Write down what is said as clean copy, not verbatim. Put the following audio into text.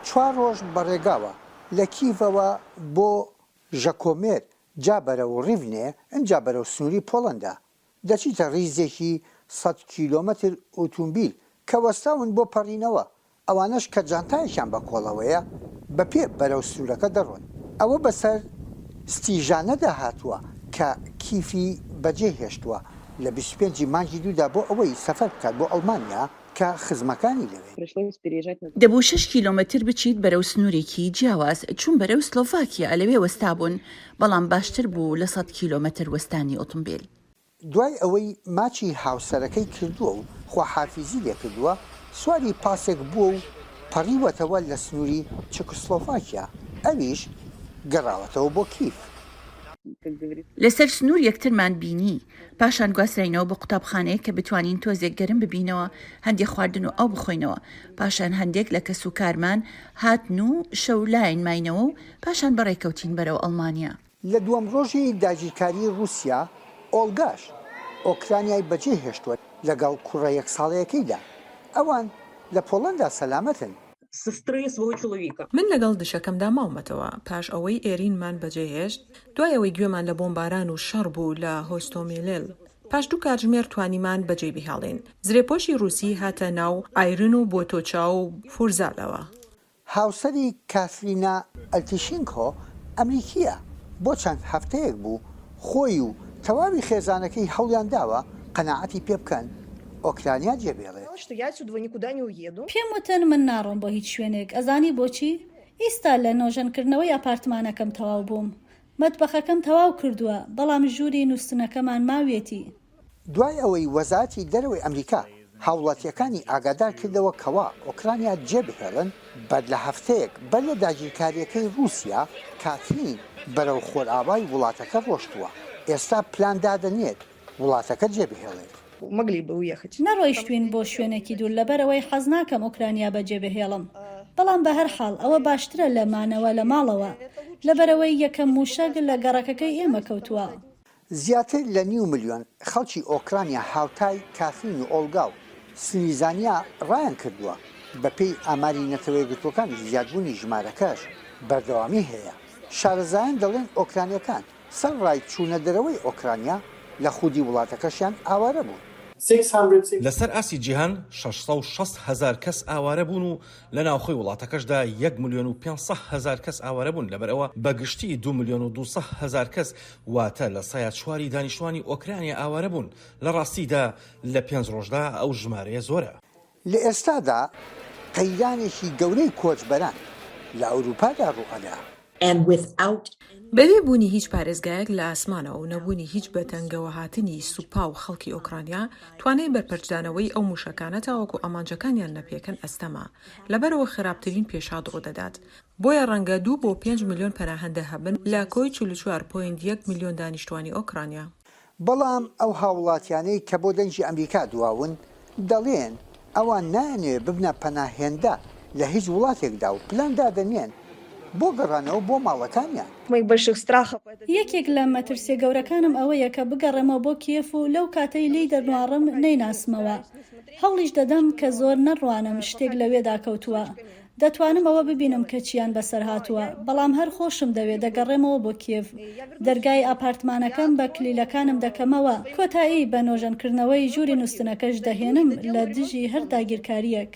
4 ڕۆژ بەڕێگاوە لە کیڤەوە بۆ ژەکۆمێر جا بەرەو ڕیڤنێ ئەنجا بەرەو سنووری پۆڵەندا دەچیتە ڕیزێکی 100 کیلۆمەتر ئۆتۆمبیل کە وەستاون بۆ پەڕینەوە ئەوانەش کە جانتایەکیان بە کۆڵەوەیە بەپێ بەرەو سنوورەکە دەڕۆن ئەوە بەسەر ستیژانەدا هاتووە کە کیفی بەجێ هێشتووە لە 25 مانگی دوودا بۆ ئەوەی سەفەر بکات بۆ ئەڵمانیا کە خزمەکانی لەوێ دەبوو 6 کیلۆمەتر بچیت بەرەو سنوورێکی جیاواز چون بەرەو سلۆڤاکیا لەوێ وەستا بوون بەڵام باشتر بوو لە 100 کیلۆمەتر وەستانی ئۆتۆمبیل. دوای ئەوەی ماچی هاوسەرەکەی کردووە و خواحافیزی لێ کردووە سواری پاسێک بووە و پەڕیوەتەوە لە سنووری چکسلۆڤاکیا ئەویش گەڕاوەتەوە بۆ کیف. لەسەر سنوور یەکترمان بینی پاشان گواسراینەوە بە قوتابخانەیە کە بتوانین تۆزێک گەرم ببینەوە هەندێک خواردن و ئەو بخۆینەوە پاشان هەندێک لە کەس و کارمان هاتن و شەو لاین ماینەوە و پاشان بەڕێکەوتین بەرەو ئەڵمانیا. لە دووەم ڕۆژی داگیرکاری رووسیا ئۆلگاش ئۆکرانیای بەجێ هێشتووە لەگەڵ کوڕە یەک ساڵەیەکەیدا ئەوان لە پۆڵەندا سەلامەتن. من لەگەڵ دشەکەمدا ماومەتەوە پاش ئەوەی ئێرینمان بەجێهێشت دوای ئەوەی گوێمان لە بۆمباران و شەڕ بوو لە هۆستۆمیلێل پاش دوو کاتژمێر توانیمان بەجێ بهێڵین زرێپۆشی رووسی هاتە ناو ئایرن و بۆتۆچا و فورزالەوە. هاوسەری کاترینا ئەلتیشینکۆ ئەمریکیە بۆ چەند هەفتەیەک بوو خۆی و تەواوی خێزانەکەی هەوڵیان داوە قەناعەتی پێ بکەن ئۆکرانیا جێبێڵێت. پێم وتن من ناڕۆم بۆ هیچ شوێنێک ئەزانی بۆچی؟ ئێستا لە نۆژەنکردنەوەی ئاپارتمانەکەم تەواو بووم مەتبەخەکەم تەواو کردووە بەڵام ژووری نووسنەکەمان ماوێتی. دوای ئەوەی وەزارەتی دەرەوەی ئەمریکا هاوڵاتیەکانی ئاگادار کردەوە کەوا ئۆکرانیا جێبهێڵن بەد لە هەفتەیەک بەر لە داگیرکاریەکەی رووسیا کاترین بەرەو خۆرئاوای وڵاتەکە ڕۆشتووە ئێستا پلاندا دەنێت وڵاتەکە جێبهێڵێت. نەڕۆیشتوین بۆ شوێنێکی دوور لەبەرەوەی حەز ناکەم ئۆکرانیا بەجێ بهێڵم بەڵام بە هەر حاڵ ئەوە باشترە لە مانەوە لە ماڵەوە لەبەرەوەی یەکەم موشەک لە گەڕەکەکەی ئێمە کەوتووە. زیاتر لە 9 ملیۆن خەڵکی ئۆکرانیا هاوتای کاترین و ئۆلگا و سنیزانیا ڕایان کردووە بەپێی ئاماری نەتەوەی گرتوەکان زیادبوونی ژمارەکەش بەردەوامی هەیە. شارەزایان دەڵێن ئۆکرانیەکان سەر ڕای چوونە دەرەوەی ئۆکرانیا لە خودی وڵاتەکەشیان ئاوارە بوون. لەسەر ئاسی جیهان 660,000 کەس ئاوارە بوون و لە ناوخۆی وڵاتەکەشدا 1,500,000 کەس ئاوارە بوون لەبەرەوە بەگشتی 2,200,000 کەس واتە لە سایە چواری دانیشتوانی ئۆکرانیا ئاوارە بوون لە ڕاستیدا لە 5 ڕۆژدا ئەو ژمارەیە زۆرە. لە ئێستادا قەیرانێکی گەورەی کۆچبەران لە ئەوروپادا ڕوئەدا. بەبێ بوونی هیچ پارێزگایەک لە ئاسمانەوە و نەبوونی هیچ بەتەنگەوە هاتنی سوپا و خەڵکی ئۆکرانیا توانای بەرپەرچدانەوەی ئەو موشەکانە تاوەکو ئەمانجەکانیان نەپێکن ئەستەما لەبەرەوە خراپترین پێشاد ڕوو دەدات بۆیە ڕەنگە 2 بۆ 5 ملیۆن پەناهەندە هەبن لە کۆی 44.1 ملیۆن دانیشتوانی ئۆکرانیا. بەڵام ئەو هاوڵاتیانەی کە بۆ دەنجی ئەمریکا دواون دەڵێن ئەوان نایەنێ ببنە پەناهێندا لە هیچ وڵاتێکدا و پلاندا دەنێن بۆ گەڕانەوە بۆ ماڵەکانیان. یەکێک لە مەترسیە گەورەکانم ئەوەیە کە بگەڕێمەوە بۆ کیف و لەو کاتەی لی دەرنوارم نەیناسمەوە هەوڵیش دەدەم کە زۆر نەڕوانم شتێک لەوێدا کەوتووە دەتوانم ئەوە ببینم کە چیان بەسەر هاتووە بەڵام هەر خۆشم دەوێت دەگەڕێمەوە بۆ کیف دەرگای ئاپارتمانەکەم بە کلیلەکانم دەکەمەوە کۆتایی بە نۆژەنکردنەوەی ژووری نووسنەکەش دەهێنم لە دژی هەر داگیرکاریەک.